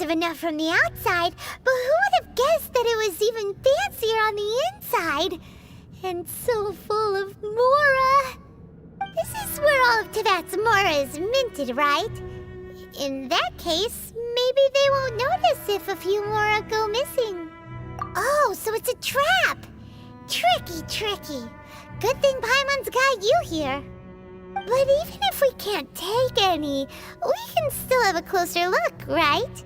impressive enough from the outside, but who would have guessed that it was even fancier on the inside? And so full of Mora. This is where all of Teyvat's Mora is minted, right? In that case, maybe they won't notice if a few Mora go missing. Oh, so it's a trap! Tricky, tricky. Good thing Paimon's got you here. But even if we can't take any, we can still have a closer look, right?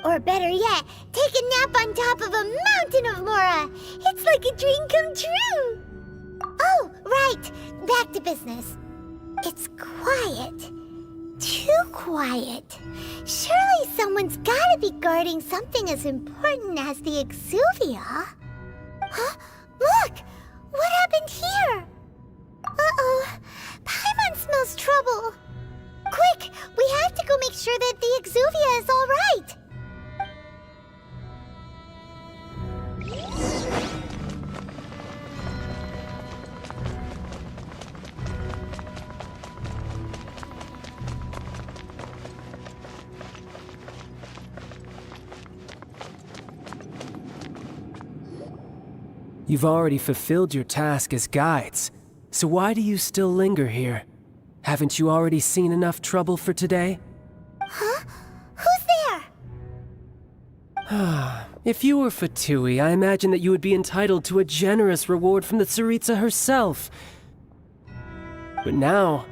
Or better yet, take a nap on top of a mountain of Mora. It's like a dream come true. Oh, right. Back to business. It's quiet. Too quiet. Surely someone's gotta be guarding something as important as the Exuvia. Huh? Look! What happened here? Uh-oh. Paimon smells trouble. Quick! We have to go make sure that the Exuvia is all right. You've already fulfilled your task as guides, so why do you still linger here? Haven't you already seen enough trouble for today? Huh? Who's there? If you were Fatui, I imagine that you would be entitled to a generous reward from the Tsaritsa herself. But now,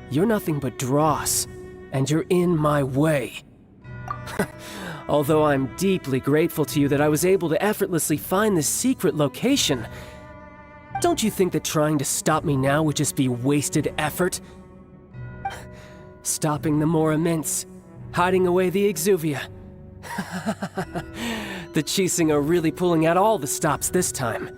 you're nothing but dross, and you're in my way. Although I'm deeply grateful to you that I was able to effortlessly find this secret location, don't you think that trying to stop me now would just be wasted effort? Stopping the Mora Mints, hiding away the Exuvia. The Chising are really pulling out all the stops this time.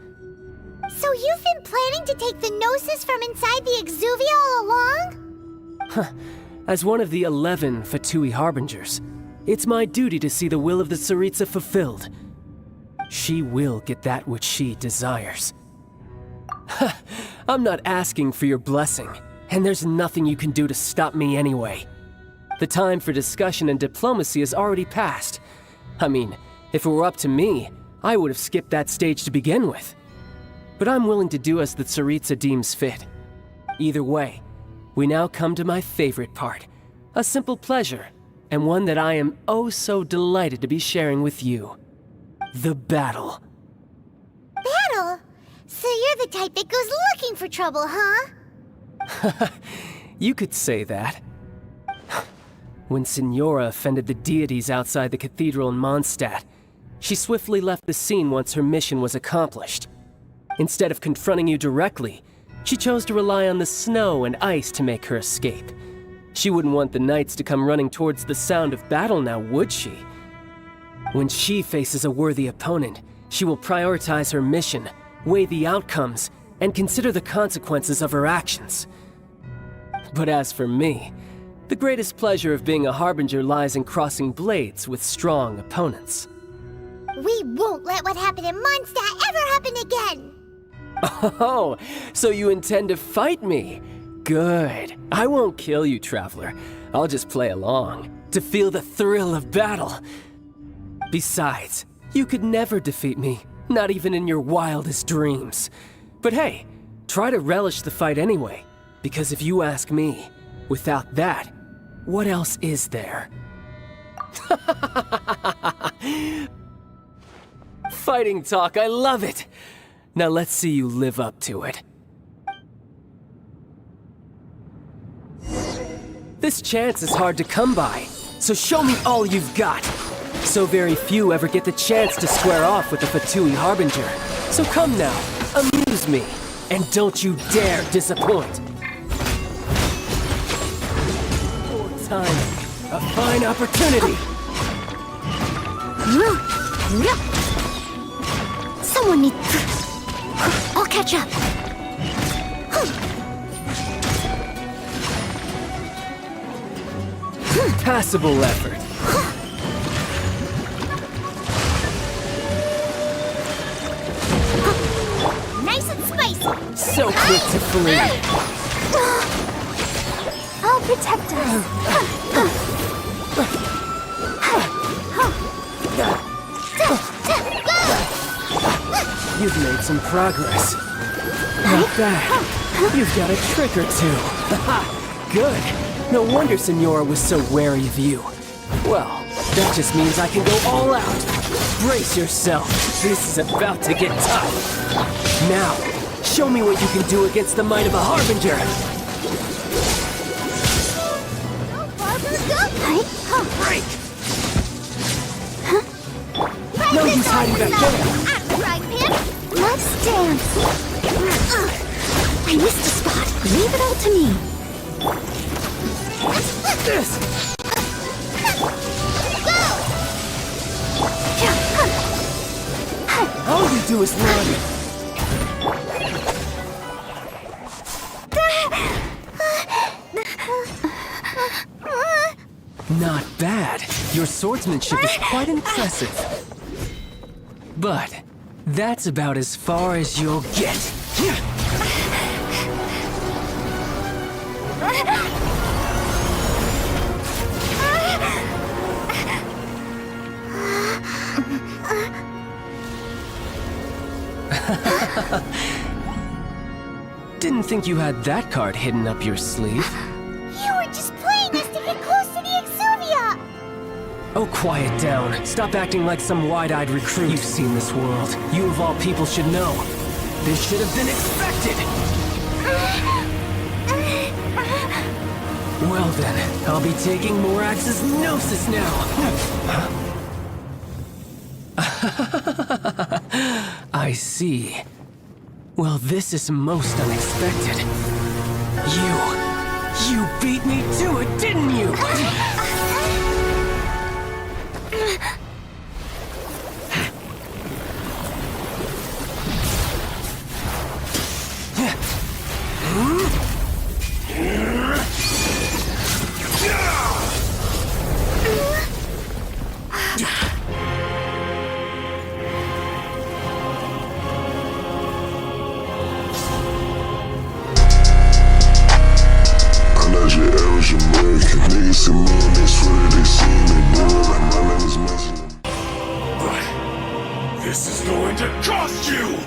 So you've been planning to take the Gnosis from inside the Exuvia all along? As one of the 11 Fatui Harbingers, it's my duty to see the will of the Tsaritsa fulfilled. She will get that which she desires. I'm not asking for your blessing, and there's nothing you can do to stop me anyway. The time for discussion and diplomacy has already passed. I mean, if it were up to me, I would have skipped that stage to begin with. But I'm willing to do as the Tsaritsa deems fit. Either way, we now come to my favorite part, a simple pleasure, and one that I am oh so delighted to be sharing with you. The battle. Battle? So you're the type that goes looking for trouble, huh? You could say that. When Signora offended the deities outside the cathedral in Mondstadt, she swiftly left the scene once her mission was accomplished. Instead of confronting you directly, she chose to rely on the snow and ice to make her escape. She wouldn't want the knights to come running towards the sound of battle now, would she? When she faces a worthy opponent, she will prioritize her mission, weigh the outcomes, and consider the consequences of her actions. But as for me, the greatest pleasure of being a Harbinger lies in crossing blades with strong opponents. We won't let what happened in Mondstadt ever happen again! Oh, so you intend to fight me? Good. I won't kill you, Traveler. I'll just play along, to feel the thrill of battle. Besides, you could never defeat me, not even in your wildest dreams. But hey, try to relish the fight anyway, because if you ask me, without that, what else is there? Fighting talk, I love it! Now let's see you live up to it. This chance is hard to come by, so show me all you've got. So very few ever get the chance to square off with the Fatui Harbinger. So come now, amuse me, and don't you dare disappoint. Poor time, a fine opportunity. Someone needs... I'll catch up. Passable effort. Nice and spicy. So quick to flee. I'll protect us. You've made some progress. Not bad. You've got a trick or two. Haha, good. No wonder Signora was so wary of you. Well, that just means I can go all out. Brace yourself. This is about to get tough. Now, show me what you can do against the might of a Harbinger. Break! No use hiding back there. Let's dance. I missed a spot. Leave it all to me. This! All you do is run. Not bad. Your swordsmanship is quite impressive. But that's about as far as you'll get. Didn't think you had that card hidden up your sleeve. You were just playing us to get close to the Exuvia! Oh, quiet down. Stop acting like some wide-eyed recruit. You've seen this world. You of all people should know. This should have been expected! Well then, I'll be taking Morax's Gnosis now! I see. Well, this is most unexpected. You beat me to it, didn't you? This is going to cost you!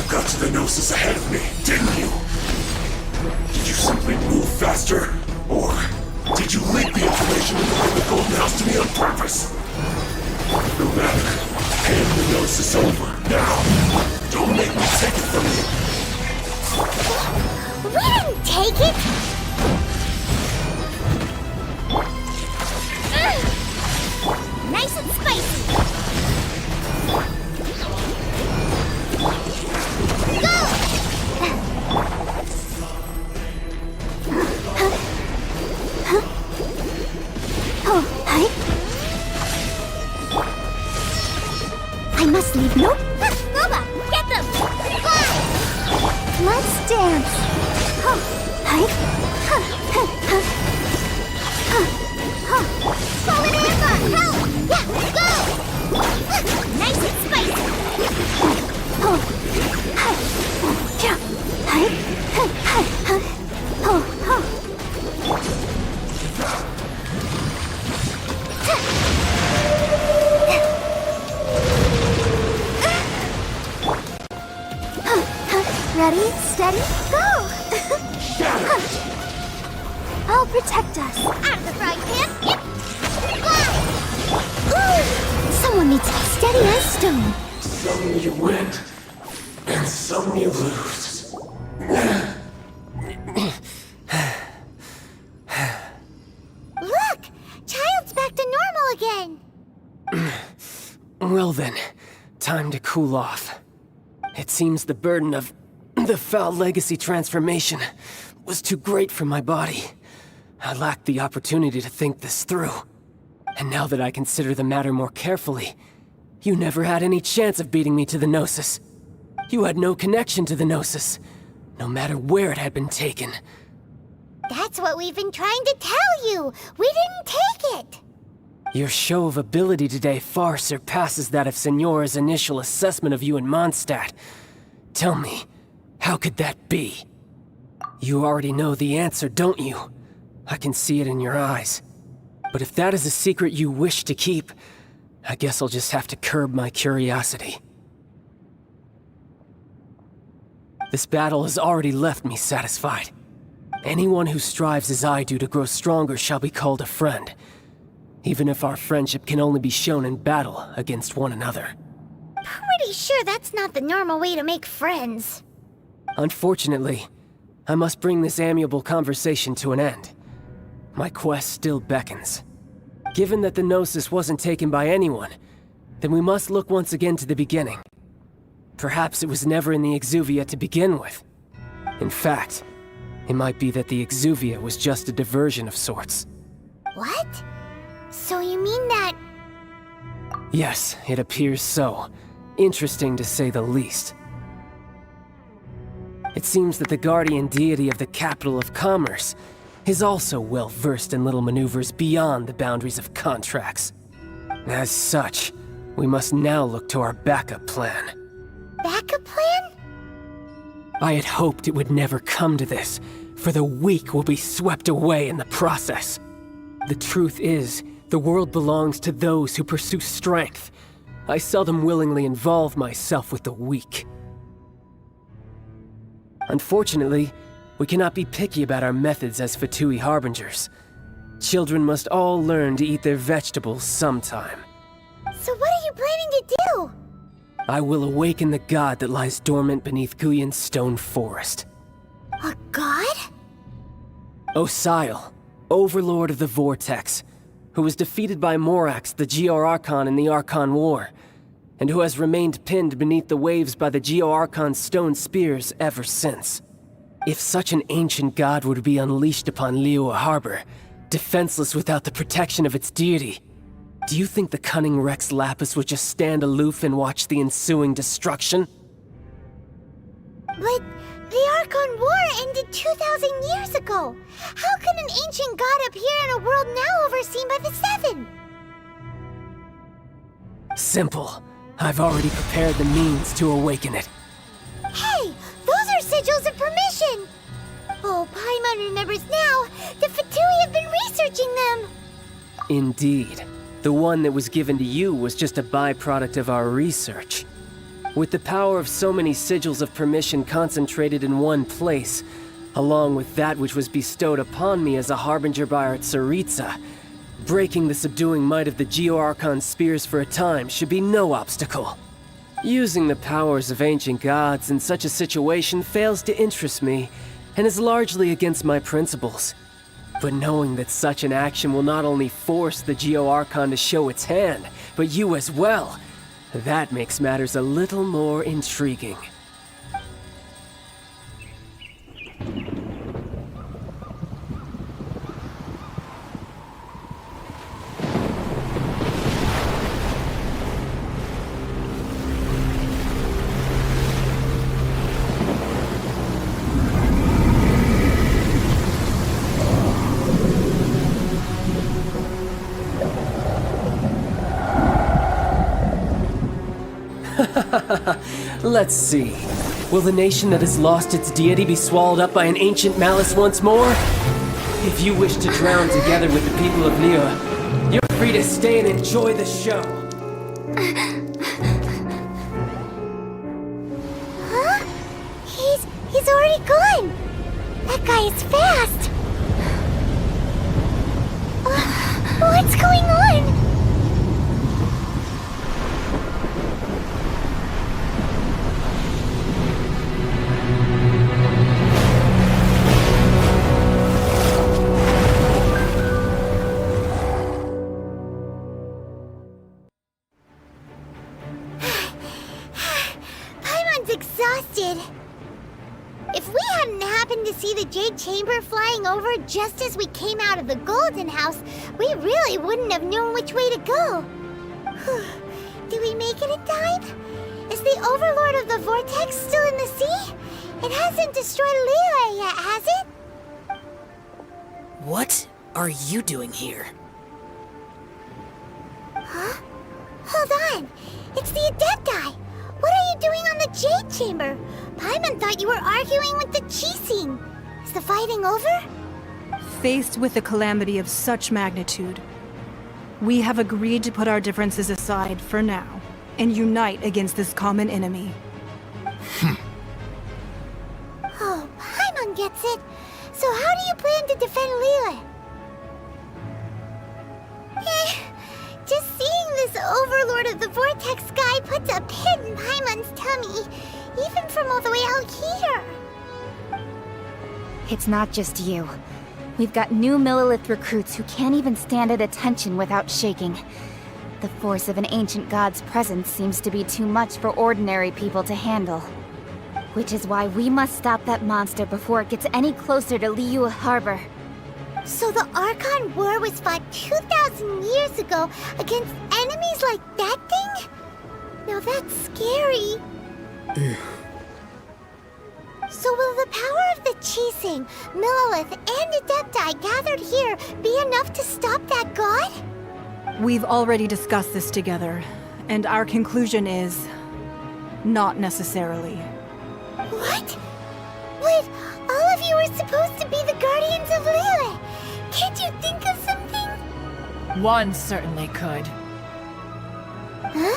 Got to the Gnosis ahead of me, didn't you? Did you simply move faster? Or did you leak the information from the Golden House to me on purpose? No matter. Hand the Gnosis over, now. Don't make me take it from you. We didn't take it! Nice and spicy! I must leave. Nope. Boba, get them! Fly! Let's dance. Fall in Amber! Help! Yeah, go! Nice and spicy! Ready, steady, go! I'll protect us. Out of the frying pan, yep! Fly! Ooh, someone needs to be steady as stone. Some you win, and some you lose. Look! Childe's back to normal again! Well then, time to cool off. It seems the burden of the foul legacy transformation was too great for my body. I lacked the opportunity to think this through. And now that I consider the matter more carefully, you never had any chance of beating me to the Gnosis. You had no connection to the Gnosis, no matter where it had been taken. That's what we've been trying to tell you! We didn't take it! Your show of ability today far surpasses that of Signora's initial assessment of you in Mondstadt. Tell me, how could that be? You already know the answer, don't you? I can see it in your eyes. But if that is a secret you wish to keep, I guess I'll just have to curb my curiosity. This battle has already left me satisfied. Anyone who strives as I do to grow stronger shall be called a friend, even if our friendship can only be shown in battle against one another. Pretty sure that's not the normal way to make friends. Unfortunately, I must bring this amiable conversation to an end. My quest still beckons. Given that the Gnosis wasn't taken by anyone, then we must look once again to the beginning. Perhaps it was never in the Exuvia to begin with. In fact, it might be that the Exuvia was just a diversion of sorts. What? So you mean that... Yes, it appears so. Interesting to say the least. It seems that the guardian deity of the capital of commerce is also well versed in little maneuvers beyond the boundaries of contracts. As such, we must now look to our backup plan. Backup plan? I had hoped it would never come to this, for the weak will be swept away in the process. The truth is, the world belongs to those who pursue strength. I seldom willingly involve myself with the weak. Unfortunately, we cannot be picky about our methods as Fatui Harbingers. Children must all learn to eat their vegetables sometime. So what are you planning to do? I will awaken the god that lies dormant beneath Guyon's stone forest. A god? Osial, overlord of the Vortex, who was defeated by Morax, the Geo-Archon in the Archon War, and who has remained pinned beneath the waves by the Geo-Archon's stone spears ever since. If such an ancient god were to be unleashed upon Liyue Harbor, defenseless without the protection of its deity, do you think the cunning Rex Lapis would just stand aloof and watch the ensuing destruction? But the Archon War ended 2,000 years ago. How can an ancient god appear in a world now overseen by the Seven? Simple. I've already prepared the means to awaken it. Hey, those are sigils of permission! Oh, Paimon remembers now. The Fatui have been researching them! Indeed. The one that was given to you was just a byproduct of our research. With the power of so many sigils of permission concentrated in one place, along with that which was bestowed upon me as a harbinger by our Tsaritsa, breaking the subduing might of the Geo-Archon spears for a time should be no obstacle. Using the powers of ancient gods in such a situation fails to interest me, and is largely against my principles. But knowing that such an action will not only force the Geo-Archon to show its hand, but you as well, that makes matters a little more intriguing. Let's see. Will the nation that has lost its deity be swallowed up by an ancient malice once more? If you wish to drown together with the people of Liyue, you're free to stay and enjoy the show. Huh? He's already gone! That guy is fast! What's going on? Exhausted. If we hadn't happened to see the Jade Chamber flying over just as we came out of the Golden House, we really wouldn't have known which way to go. Did we make it in time? Is the Overlord of the Vortex still in the sea? It hasn't destroyed Liyue yet, has it? What are you doing here? Huh? Hold on. It's the Adepti. What are you doing on the Jade Chamber? Paimon thought you were arguing with the Qixing. Is the fighting over? Faced with a calamity of such magnitude, we have agreed to put our differences aside for now and unite against this common enemy. Oh, Paimon gets it. So how do you plan to defend Liyue? Just seeing this Overlord of the Vortex guy puts a pit in Paimon's tummy, even from all the way out here. It's not just you. We've got new Millilith recruits who can't even stand at attention without shaking. The force of an ancient god's presence seems to be too much for ordinary people to handle. Which is why we must stop that monster before it gets any closer to Liyue Harbor. So the Archon War was fought 2,000 years ago against enemies like that thing? Now that's scary. So will the power of the Qixing, Millilith, and Adepti gathered here be enough to stop that god? We've already discussed this together, and our conclusion is... not necessarily. What? But all of you were supposed to be the guardians of Liyue. Can't you think of something? One certainly could. Huh?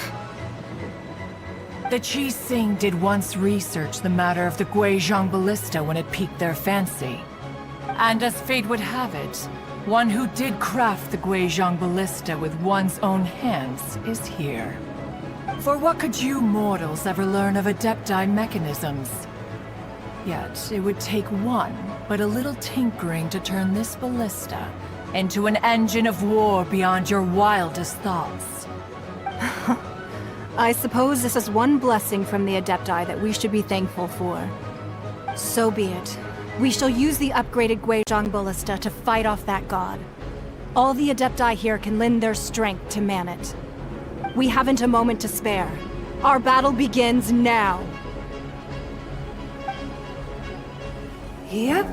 The Qixing did once research the matter of the Guizhong Ballista when it piqued their fancy. And as fate would have it, one who did craft the Guizhong Ballista with one's own hands is here. For what could you mortals ever learn of Adepti mechanisms? Yet, it would take one, but a little tinkering to turn this ballista into an engine of war beyond your wildest thoughts. I suppose this is one blessing from the Adepti that we should be thankful for. So be it. We shall use the upgraded Guizhong Ballista to fight off that god. All the Adepti here can lend their strength to man it. We haven't a moment to spare. Our battle begins now. Yep.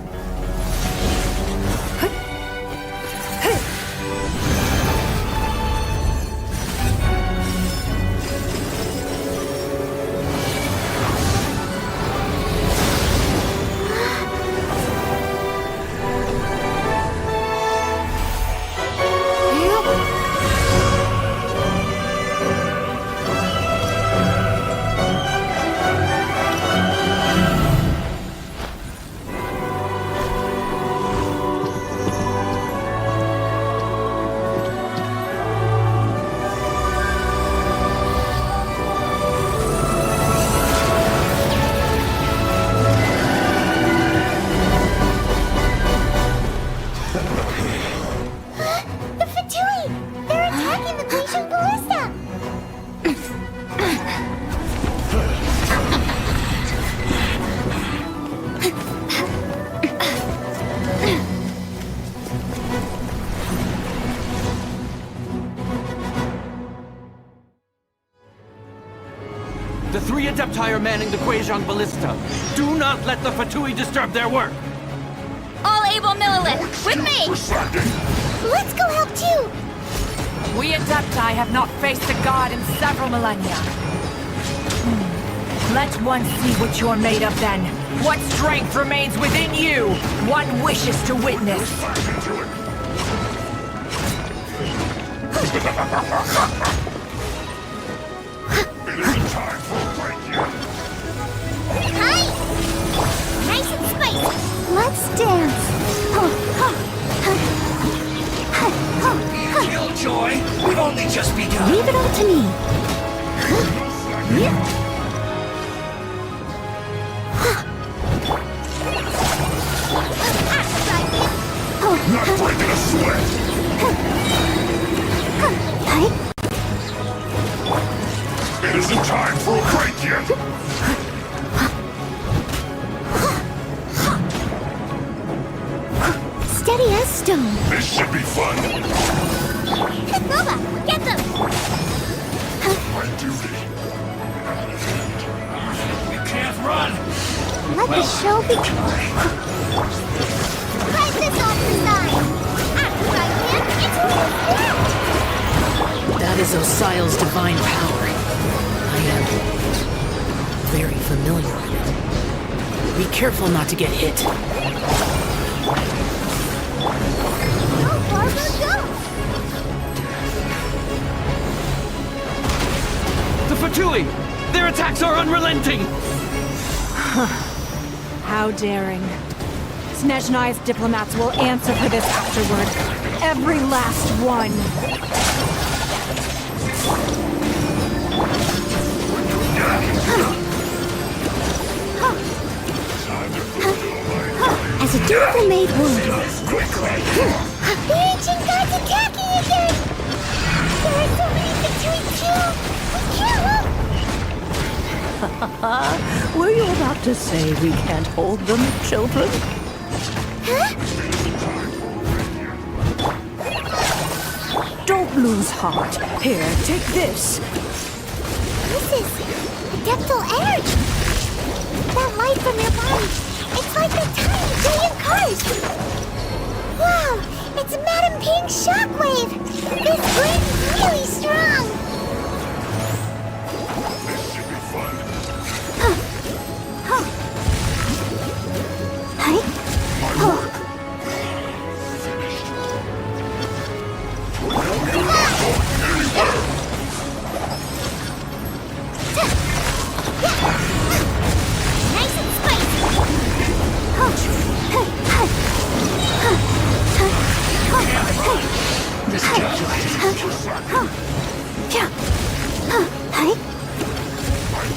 The three Adepti are manning the Guizhong Ballista. Do not let the Fatui disturb their work! All able Millilith, with me! Let's go help too! We Adepti have not faced a god in several millennia. Let one see what you're made of then. What strength remains within you? One wishes to witness. Hi! Nice and spicy! Let's dance! Killjoy, we've only just begun. Leave it all to me! Not breaking a sweat! It isn't time for a break yet! Steady as stone. This should be fun! Nova, get them! My duty. Let the show begin. Price this off the side. After I win, it's all That is Osial's divine power. I am very familiar with it. Be careful not to get hit. Go, Barbara, go! The Fatui! Their attacks are unrelenting! How daring. Snezhnai's diplomats will answer for this afterward. Every last one. As a dutiful maid would. The ancient gods attacking again! There are so many Fatui too! We can't! Were you about to say we can't hold them, children? Huh? Don't lose heart. Here, take this. This is adeptal energy! That light from your body, it's like the tiny giant cars! Wow! It's Madame Pink's shockwave! This blend's really strong! Hi? Oh. Nice and spicy!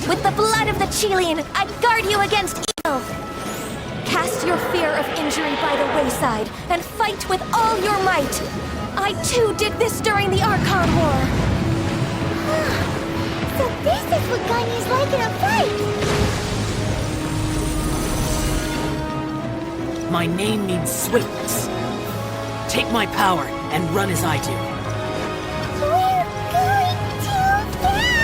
With the blood of the Chilean, I guard you against evil. Cast your fear of injury by the wayside and fight with all your might. I too did this during the Archon War. So this is what Ganya's like in a fight! My name means swiftness. Take my power and run as I do. We're going too fast!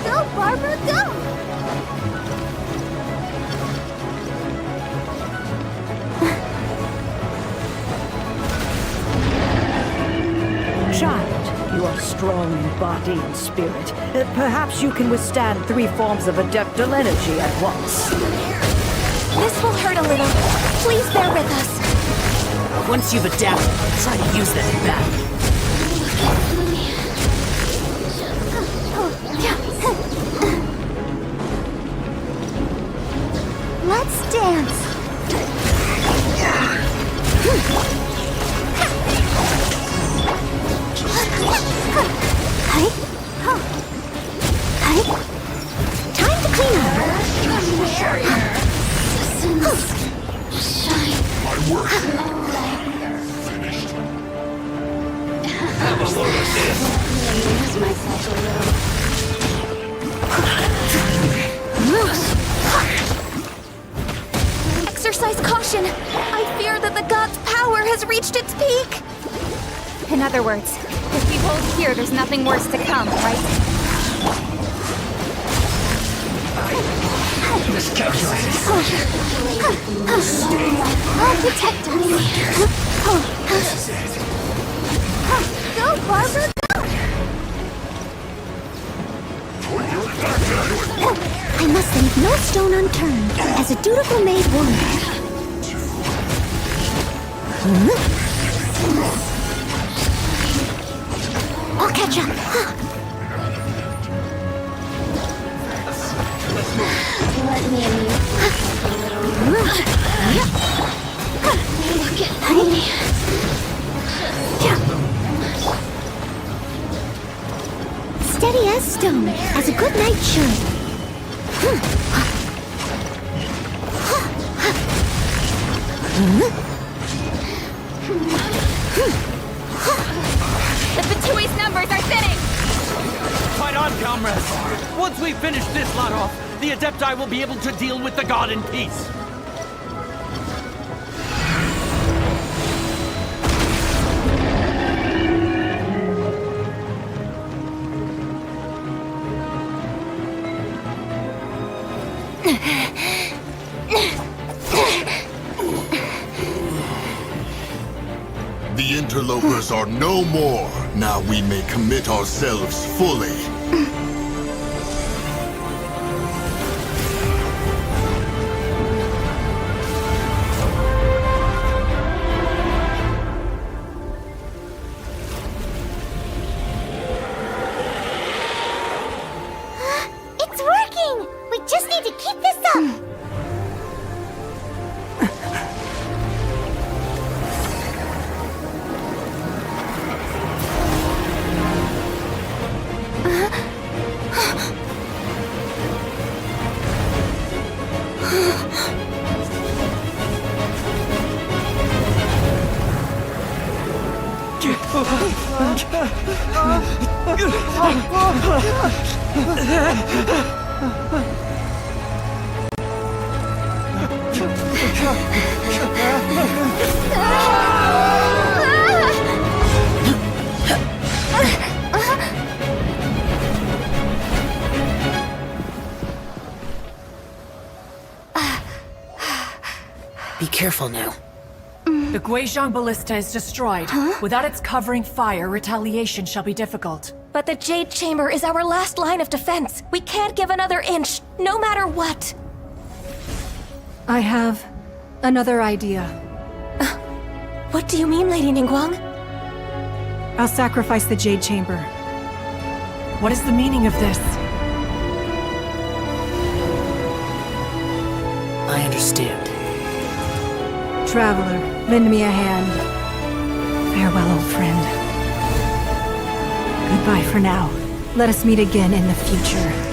Go, Barbara, go! Child, you are strong in body and spirit. Perhaps you can withstand 3 forms of adeptal energy at once. This will hurt a little. Please bear with us. Once you've adapted, try to use that in battle. Let's dance! Hi. Hi. Time to clean up. My work. Finished. Have a load of this! Exercise caution. I fear that the god's power has reached its peak. In other words, if we hold here, there's nothing worse to come, right? I'll protect us. Go, Barbara, go! I must leave no stone unturned, as a dutiful maid woman. I'll catch up. Let me in. Look at me. Steady as stone, as a good knight should. The Fatui's numbers are thinning! Fight on, comrades! Once we finish this lot off, the Adepti will be able to deal with the god in peace. The interlopers are no more. Now we may commit ourselves fully. It's working! We just need to keep this up! Be careful now. The Guizhong Ballista is destroyed. Without its covering fire, retaliation shall be difficult. But the Jade Chamber is our last line of defense. We can't give another inch, no matter what. I have another idea. What do you mean, Lady Ningguang? I'll sacrifice the Jade Chamber. What is the meaning of this? I understand. Traveler, lend me a hand. Farewell, old friend. Goodbye for now. Let us meet again in the future.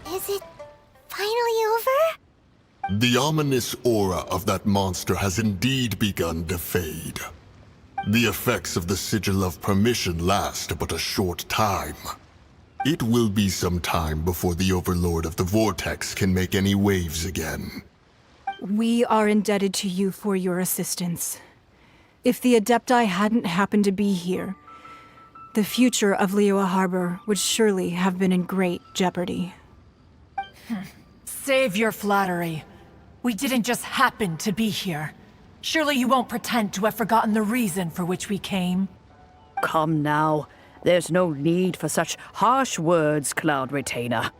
Is it finally over? The ominous aura of that monster has indeed begun to fade. The effects of the Sigil of Permission last but a short time. It will be some time before the Overlord of the Vortex can make any waves again. We are indebted to you for your assistance. If the Adepti hadn't happened to be here, the future of Liyue Harbor would surely have been in great jeopardy. Save your flattery. We didn't just happen to be here. Surely you won't pretend to have forgotten the reason for which we came. Come now. There's no need for such harsh words, Cloud Retainer.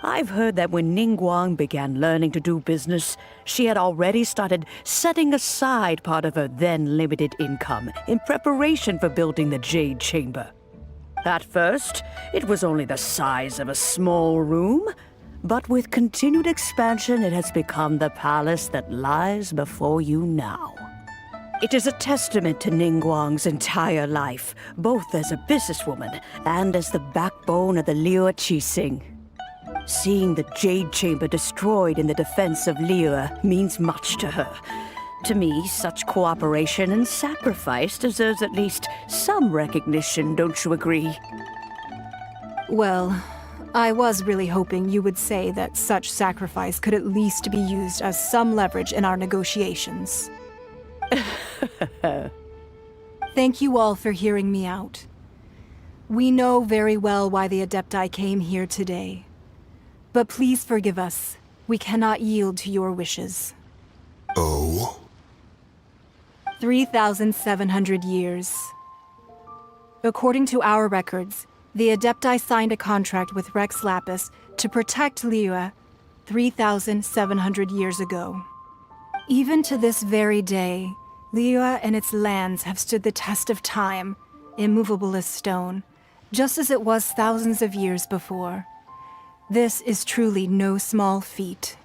I've heard that when Ningguang began learning to do business, she had already started setting aside part of her then limited income in preparation for building the Jade Chamber. At first, it was only the size of a small room, but with continued expansion, it has become the palace that lies before you now. It is a testament to Ningguang's entire life, both as a businesswoman and as the backbone of the Liyue Qixing. Seeing the Jade Chamber destroyed in the defense of Liyue means much to her. To me, such cooperation and sacrifice deserves at least some recognition, don't you agree? Well, I was really hoping you would say that such sacrifice could at least be used as some leverage in our negotiations. Thank you all for hearing me out. We know very well why the Adepti came here today. But please forgive us. We cannot yield to your wishes. Oh? 3,700 years. According to our records, the Adepti signed a contract with Rex Lapis to protect Liyue 3,700 years ago. Even to this very day, Liyue and its lands have stood the test of time, immovable as stone, just as it was thousands of years before. This is truly no small feat.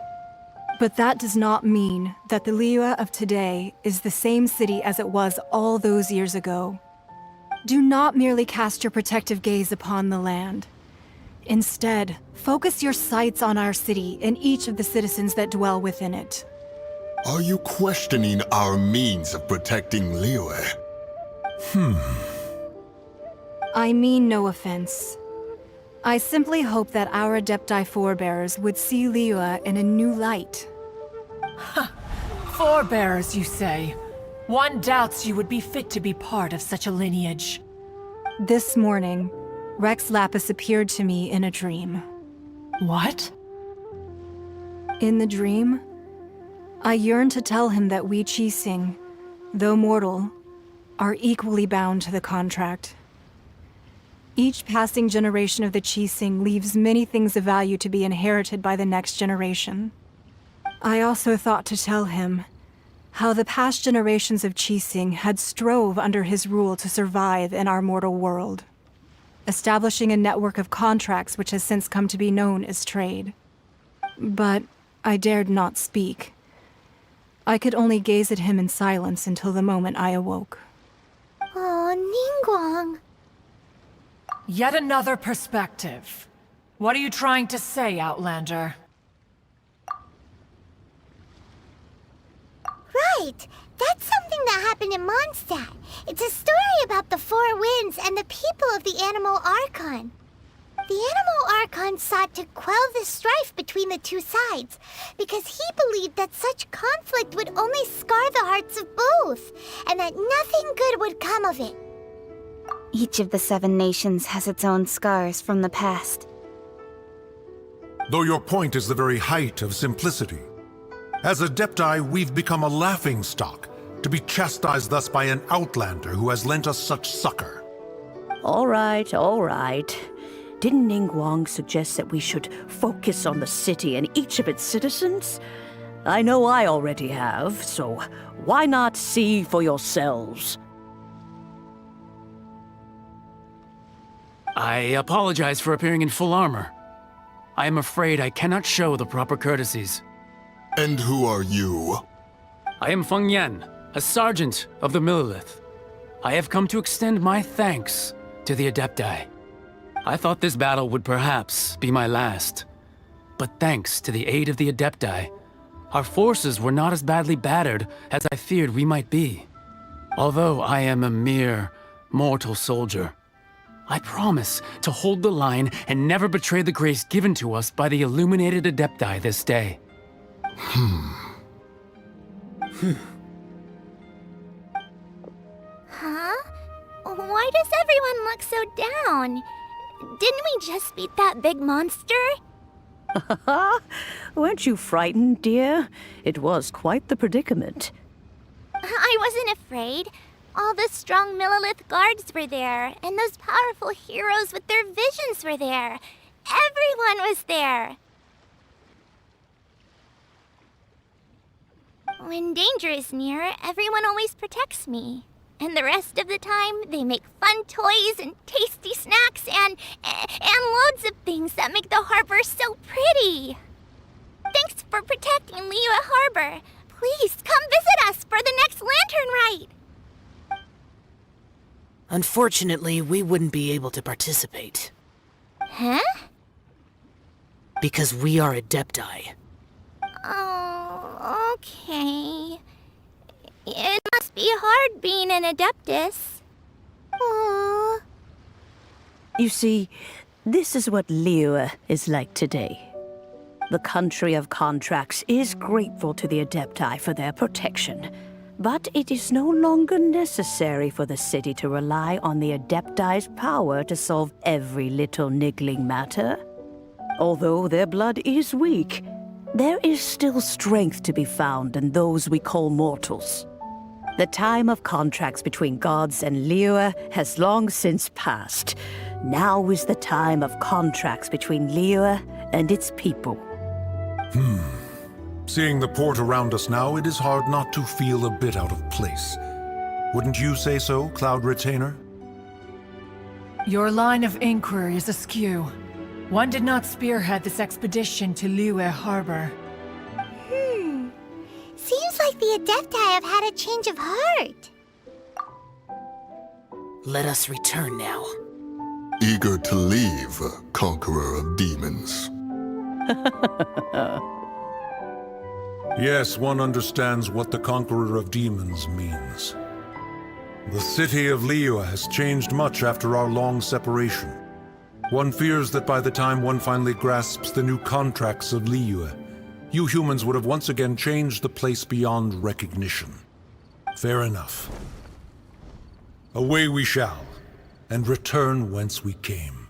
But that does not mean that the Liyue of today is the same city as it was all those years ago. Do not merely cast your protective gaze upon the land. Instead, focus your sights on our city and each of the citizens that dwell within it. Are you questioning our means of protecting Liyue? I mean no offense. I simply hope that our Adepti forebears would see Liyue in a new light. Forebears, you say? One doubts you would be fit to be part of such a lineage. This morning, Rex Lapis appeared to me in a dream. What? In the dream, I yearned to tell him that we Qixing, though mortal, are equally bound to the contract. Each passing generation of the Qixing leaves many things of value to be inherited by the next generation. I also thought to tell him how the past generations of Qixing had strove under his rule to survive in our mortal world, establishing a network of contracts which has since come to be known as trade. But I dared not speak. I could only gaze at him in silence until the moment I awoke. Oh, Ningguang. Yet another perspective. What are you trying to say, Outlander? Right! That's something that happened in Mondstadt. It's a story about the Four Winds and the people of the Animal Archon. The Animal Archon sought to quell the strife between the two sides, because he believed that such conflict would only scar the hearts of both, and that nothing good would come of it. Each of the 7 nations has its own scars from the past. Though your point is the very height of simplicity. As Adepti, we've become a laughingstock, to be chastised thus by an outlander who has lent us such succor. All right, all right. Didn't Ningguang suggest that we should focus on the city and each of its citizens? I know I already have, so why not see for yourselves? I apologize for appearing in full armor. I am afraid I cannot show the proper courtesies. And who are you? I am Feng Yan, a sergeant of the Millelith. I have come to extend my thanks to the Adepti. I thought this battle would perhaps be my last. But thanks to the aid of the Adepti, our forces were not as badly battered as I feared we might be. Although I am a mere mortal soldier, I promise to hold the line and never betray the grace given to us by the illuminated Adepti this day. Huh? Why does everyone look so down? Didn't we just beat that big monster? Weren't you frightened, dear? It was quite the predicament. I wasn't afraid. All the strong Millelith guards were there, and those powerful heroes with their visions were there. Everyone was there. When danger is near, everyone always protects me. And the rest of the time, they make fun toys and tasty snacks and loads of things that make the harbor so pretty. Thanks for protecting Liyue Harbor. Please come visit us for the next lantern rite. Unfortunately, we wouldn't be able to participate. Huh? Because we are Adepti. Oh, okay. It must be hard being an Adeptus. Aww. You see, this is what Liyue is like today. The country of contracts is grateful to the Adepti for their protection, but it is no longer necessary for the city to rely on the Adepti's power to solve every little niggling matter. Although their blood is weak, there is still strength to be found in those we call mortals. The time of contracts between gods and Liyue has long since passed. Now is the time of contracts between Liyue and its people. Seeing the port around us now, it is hard not to feel a bit out of place. Wouldn't you say so, Cloud Retainer? Your line of inquiry is askew. One did not spearhead this expedition to Liyue Harbor. Seems like the Adepti have had a change of heart. Let us return now. Eager to leave, Conqueror of Demons. Yes, one understands what the Conqueror of Demons means. The city of Liyue has changed much after our long separation. One fears that by the time one finally grasps the new contracts of Liyue, you humans would have once again changed the place beyond recognition. Fair enough. Away we shall, and return whence we came.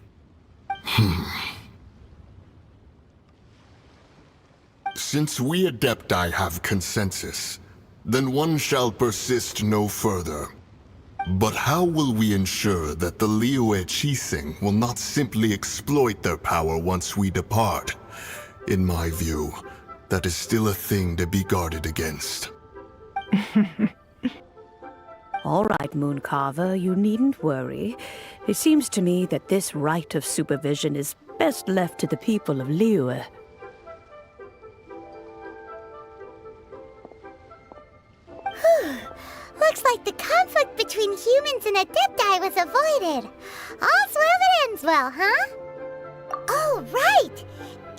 Since we Adepti have consensus, then one shall persist no further. But how will we ensure that the Liyue Qixing will not simply exploit their power once we depart? In my view, that is still a thing to be guarded against. All right, Mooncarver, you needn't worry. It seems to me that this right of supervision is best left to the people of Liyue. Looks like the conflict between humans and Adepti was avoided. All's well that ends well, huh? Oh, right!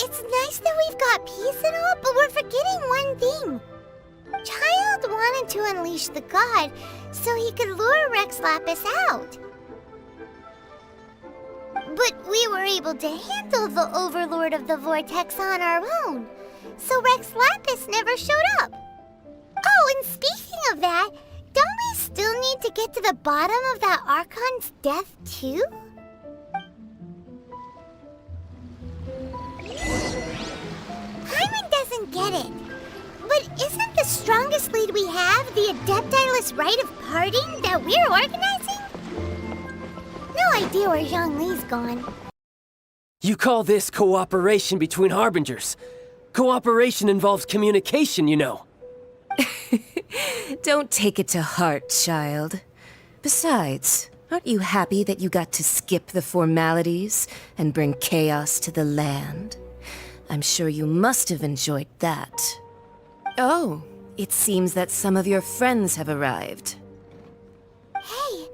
It's nice that we've got peace and all, but we're forgetting one thing. Childe wanted to unleash the god so he could lure Rex Lapis out. But we were able to handle the Overlord of the Vortex on our own, so Rex Lapis never showed up. Oh, and speaking of that, don't we still need to get to the bottom of that Archon's death, too? Paimon doesn't get it. But isn't the strongest lead we have the Adepti-less rite of parting that we're organizing? No idea where Zhongli's gone. You call this cooperation between Harbingers? Cooperation involves communication, you know. Don't take it to heart, child. Besides, aren't you happy that you got to skip the formalities and bring chaos to the land? I'm sure you must have enjoyed that. Oh, it seems that some of your friends have arrived. Hey,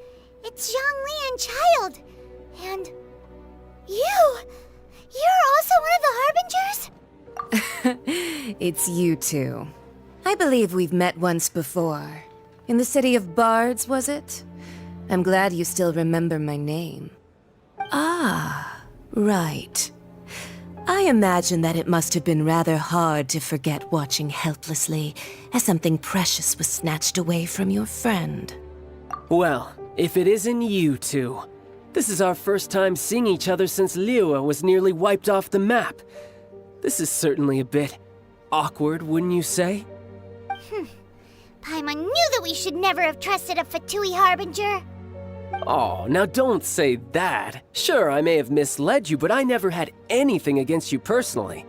it's Zhongli and Childe. And you! You're also one of the Harbingers? It's you two. I believe we've met once before. In the city of Bards, was it? I'm glad you still remember my name. Ah, right. I imagine that it must have been rather hard to forget watching helplessly as something precious was snatched away from your friend. Well, if it isn't you two. This is our first time seeing each other since Liyue was nearly wiped off the map. This is certainly a bit awkward, wouldn't you say? Paimon knew that we should never have trusted a Fatui Harbinger. Oh, now don't say that. Sure, I may have misled you, but I never had anything against you personally.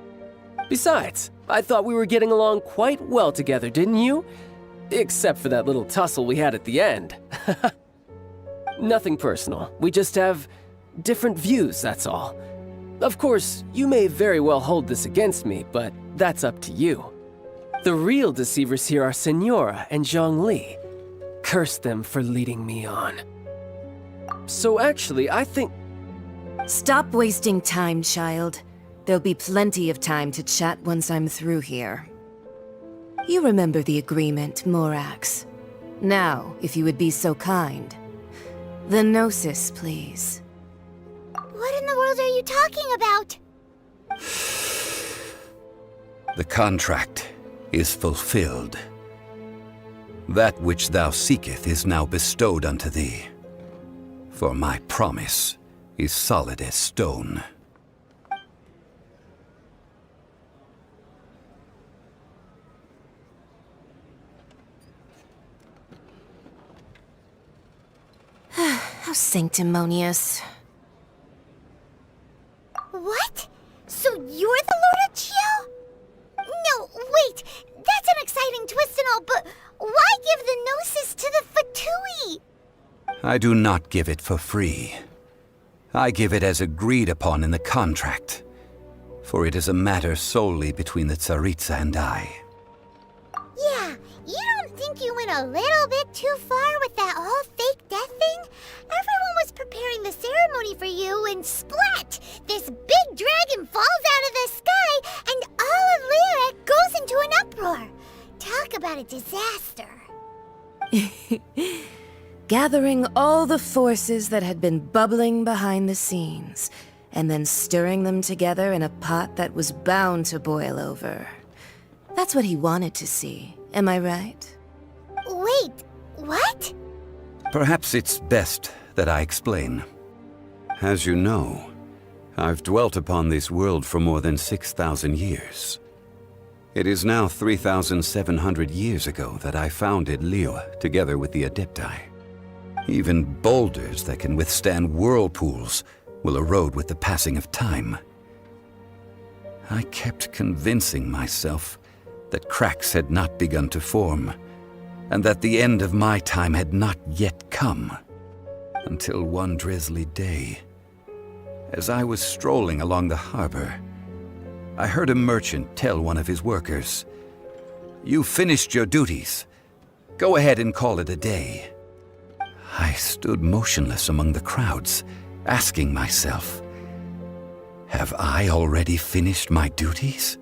Besides, I thought we were getting along quite well together, didn't you? Except for that little tussle we had at the end. Nothing personal. We just have different views, that's all. Of course, you may very well hold this against me, but that's up to you. The real deceivers here are Senora and Zhongli. Curse them for leading me on. So actually, I think... Stop wasting time, child. There'll be plenty of time to chat once I'm through here. You remember the agreement, Morax. Now, if you would be so kind. The Gnosis, please. What in the world are you talking about? The contract is fulfilled. That which thou seeketh is now bestowed unto thee. For my promise is solid as stone. How sanctimonious. What? So you're the Lord of Chio? No, wait! I do not give it for free. I give it as agreed upon in the contract, for it is a matter solely between the Tsaritsa and I. Yeah, you don't think you went a little bit too far with that whole fake death thing? Everyone was preparing the ceremony for you, and splat! This big dragon falls out of the sky, and all of Liyue goes into an uproar. Talk about a disaster. Gathering all the forces that had been bubbling behind the scenes, and then stirring them together in a pot that was bound to boil over. That's what he wanted to see, am I right? Wait, what? Perhaps it's best that I explain. As you know, I've dwelt upon this world for more than 6,000 years. It is now 3,700 years ago that I founded Liyue together with the Adepti. Even boulders that can withstand whirlpools will erode with the passing of time. I kept convincing myself that cracks had not begun to form, and that the end of my time had not yet come. Until one drizzly day, as I was strolling along the harbor, I heard a merchant tell one of his workers, "You've finished your duties. Go ahead and call it a day." I stood motionless among the crowds, asking myself, have I already finished my duties?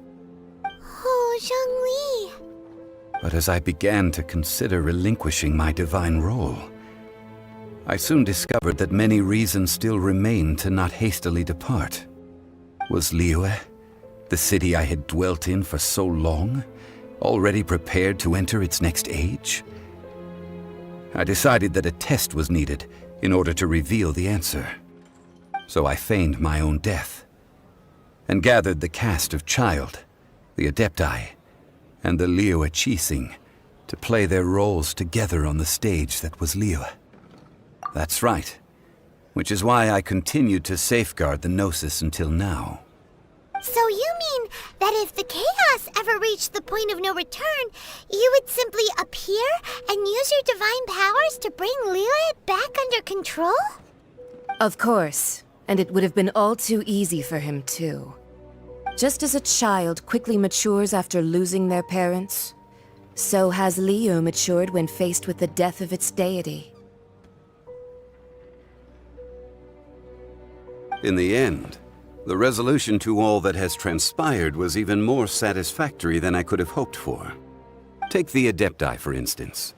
Oh, Zhongli. But as I began to consider relinquishing my divine role, I soon discovered that many reasons still remained to not hastily depart. Was Liyue, the city I had dwelt in for so long, already prepared to enter its next age? I decided that a test was needed in order to reveal the answer. So I feigned my own death, and gathered the cast of Childe, the Adepti, and the Liyue Qixing to play their roles together on the stage that was Liyue. That's right, which is why I continued to safeguard the Gnosis until now. So you mean that if the chaos ever reached the point of no return, you would simply appear and use your divine powers to bring Liyue back under control? Of course, and it would have been all too easy for him too. Just as a child quickly matures after losing their parents, so has Liyue matured when faced with the death of its deity. In the end, the resolution to all that has transpired was even more satisfactory than I could have hoped for. Take the Adepti, for instance.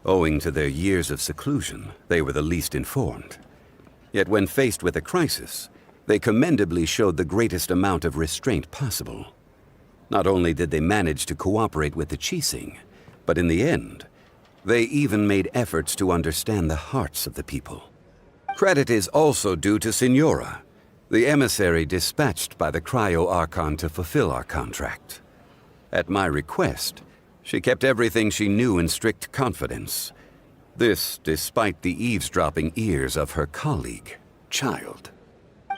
Owing to their years of seclusion, they were the least informed. Yet when faced with a crisis, they commendably showed the greatest amount of restraint possible. Not only did they manage to cooperate with the Qixing, but in the end, they even made efforts to understand the hearts of the people. Credit is also due to Signora, the emissary dispatched by the Cryo-Archon to fulfill our contract. At my request, she kept everything she knew in strict confidence. This despite the eavesdropping ears of her colleague, Childe.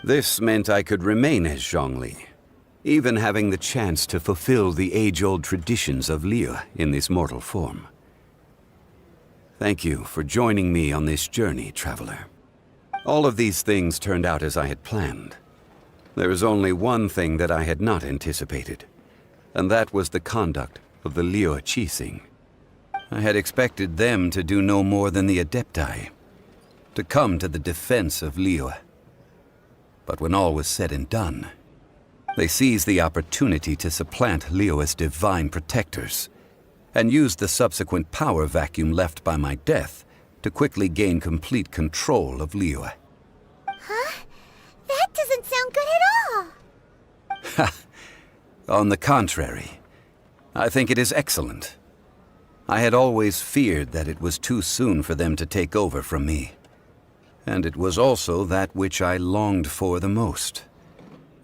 This meant I could remain as Zhongli, even having the chance to fulfill the age-old traditions of Liyue in this mortal form. Thank you for joining me on this journey, traveler. All of these things turned out as I had planned. There is only one thing that I had not anticipated, and that was the conduct of the Liyue Qixing. I had expected them to do no more than the Adepti, to come to the defense of Liyue. But when all was said and done, they seized the opportunity to supplant Liyue's divine protectors, and used the subsequent power vacuum left by my death to quickly gain complete control of Liyue. Huh? That doesn't sound good at all! Ha! On the contrary, I think it is excellent. I had always feared that it was too soon for them to take over from me. And it was also that which I longed for the most.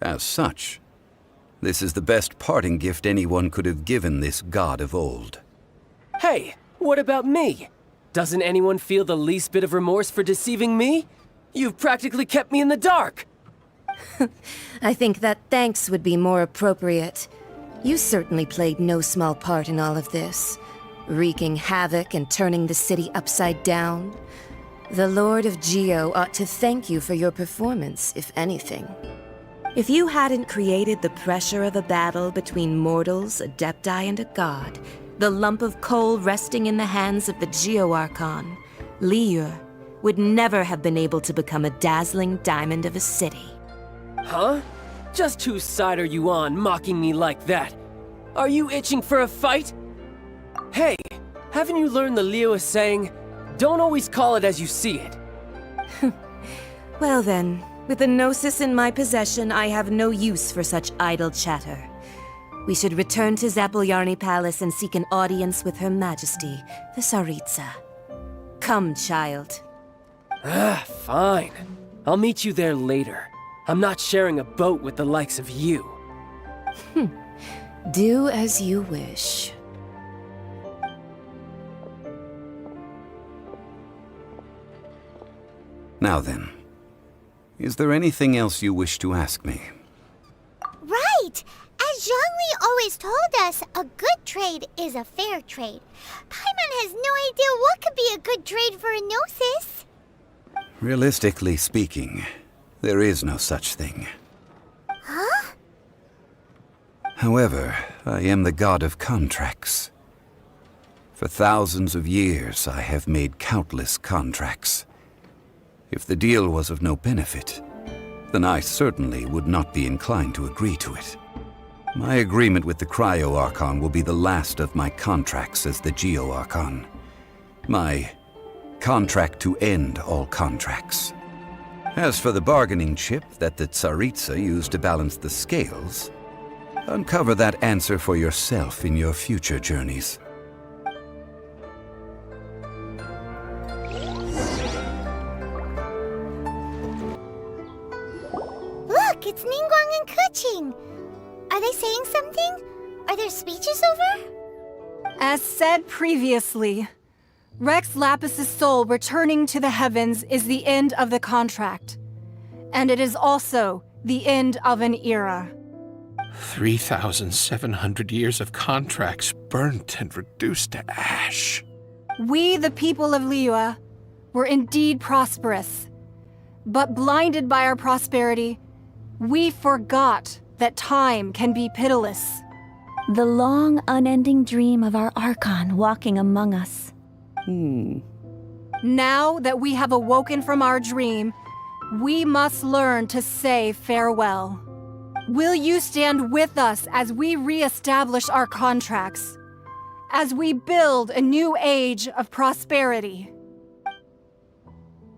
As such, this is the best parting gift anyone could have given this god of old. Hey, what about me? Doesn't anyone feel the least bit of remorse for deceiving me? You've practically kept me in the dark! I think that thanks would be more appropriate. You certainly played no small part in all of this, wreaking havoc and turning the city upside down. The Lord of Geo ought to thank you for your performance, if anything. If you hadn't created the pressure of a battle between mortals, adepti, and a god, the lump of coal resting in the hands of the Geo Archon, Liyue, would never have been able to become a dazzling diamond of a city. Huh? Just whose side are you on, mocking me like that? Are you itching for a fight? Hey, haven't you learned the Liyue saying, don't always call it as you see it? Well then, with the Gnosis in my possession, I have no use for such idle chatter. We should return to Zapoljarny Palace and seek an audience with Her Majesty, the Tsaritsa. Come, child. Fine. I'll meet you there later. I'm not sharing a boat with the likes of you. Do as you wish. Now then, is there anything else you wish to ask me? Right! As Zhongli always told us, a good trade is a fair trade. Paimon has no idea what could be a good trade for a Gnosis. Realistically speaking, there is no such thing. Huh? However, I am the god of contracts. For thousands of years, I have made countless contracts. If the deal was of no benefit, then I certainly would not be inclined to agree to it. My agreement with the Cryo Archon will be the last of my contracts as the Geo Archon. My contract to end all contracts. As for the bargaining chip that the Tsaritsa used to balance the scales, uncover that answer for yourself in your future journeys. Look, it's Ningguang and Keqing. Are they saying something? Are their speeches over? As said previously, Rex Lapis's soul returning to the heavens is the end of the contract. And it is also the end of an era. 3,700 years of contracts burnt and reduced to ash. We, the people of Liyue, were indeed prosperous. But blinded by our prosperity, we forgot that time can be pitiless. The long, unending dream of our Archon walking among us. Now that we have awoken from our dream, we must learn to say farewell. Will you stand with us as we re-establish our contracts? As we build a new age of prosperity?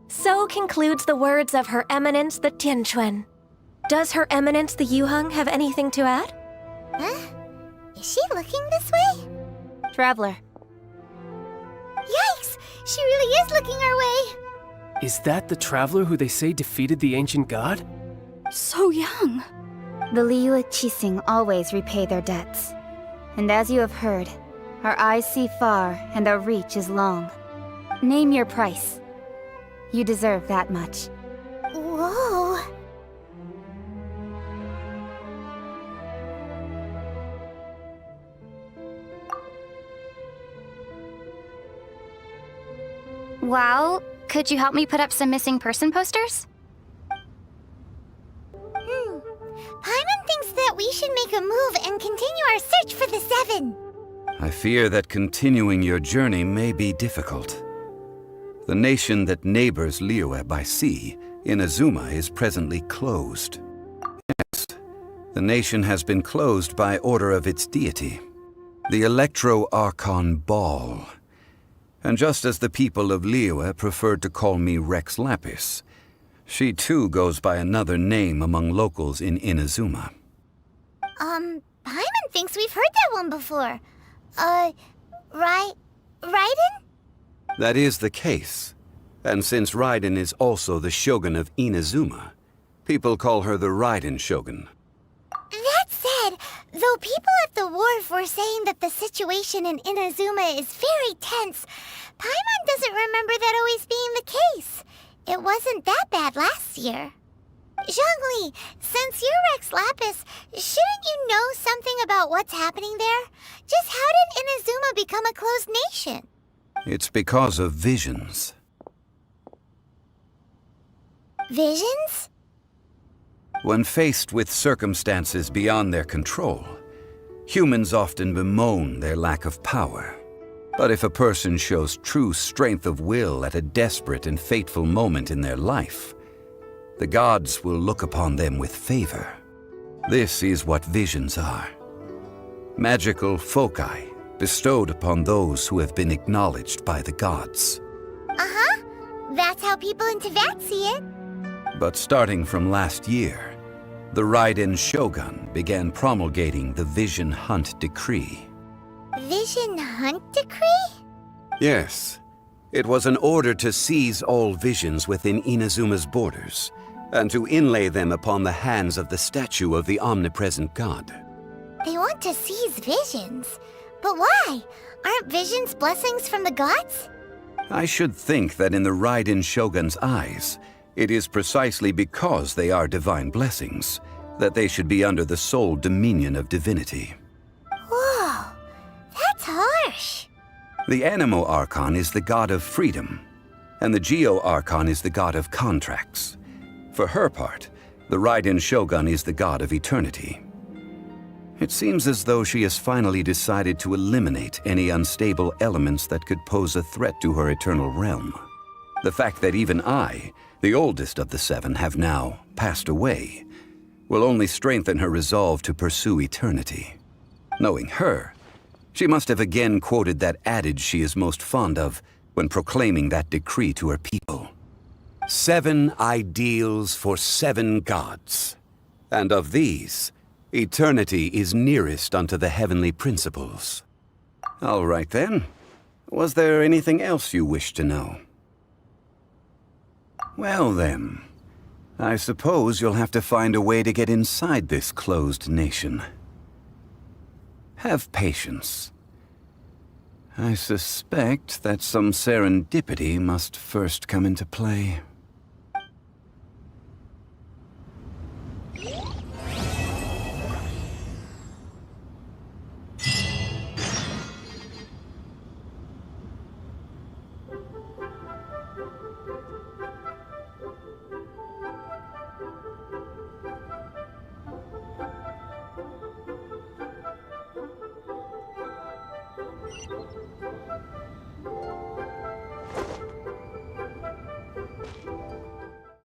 So concludes the words of Her Eminence the Tianquan. Does Her Eminence the Yuheng have anything to add? Huh? Is she looking this way? Traveler. Yikes! She really is looking our way! Is that the traveler who they say defeated the ancient god? So young. The Liyue Qixing always repay their debts. And as you have heard, our eyes see far and our reach is long. Name your price. You deserve that much. Whoa! Well, could you help me put up some missing person posters? Paimon thinks that we should make a move and continue our search for the Seven. I fear that continuing your journey may be difficult. The nation that neighbors Liyue by sea, Inazuma, is presently closed. Yes, the nation has been closed by order of its deity, the Electro-Archon Ball. And just as the people of Liyue preferred to call me Rex Lapis, she too goes by another name among locals in Inazuma. Paimon thinks we've heard that one before. Raiden? That is the case. And since Raiden is also the shogun of Inazuma, people call her the Raiden Shogun. That said, though people at the wharf were saying that the situation in Inazuma is very tense, Paimon doesn't remember that always being the case. It wasn't that bad last year. Zhongli, since you're Rex Lapis, shouldn't you know something about what's happening there? Just how did Inazuma become a closed nation? It's because of visions. Visions? When faced with circumstances beyond their control, humans often bemoan their lack of power. But if a person shows true strength of will at a desperate and fateful moment in their life, the gods will look upon them with favor. This is what visions are. Magical foci bestowed upon those who have been acknowledged by the gods. Uh-huh. That's how people in Teyvat see it. But starting from last year, the Raiden Shogun began promulgating the Vision Hunt Decree. Vision Hunt Decree? Yes. It was an order to seize all visions within Inazuma's borders, and to inlay them upon the hands of the statue of the omnipresent god. They want to seize visions. But why? Aren't visions blessings from the gods? I should think that in the Raiden Shogun's eyes, it is precisely because they are divine blessings that they should be under the sole dominion of divinity. Whoa, that's harsh. The Anemo Archon is the god of freedom, and the Geo Archon is the god of contracts. For her part, the Raiden Shogun is the god of eternity. It seems as though she has finally decided to eliminate any unstable elements that could pose a threat to her eternal realm. The fact that even I, the oldest of the seven, have now passed away, will only strengthen her resolve to pursue eternity. Knowing her, she must have again quoted that adage she is most fond of when proclaiming that decree to her people. 7 ideals for 7 gods, and of these, eternity is nearest unto the heavenly principles. All right then. Was there anything else you wished to know? Well then, I suppose you'll have to find a way to get inside this closed nation. Have patience. I suspect that some serendipity must first come into play.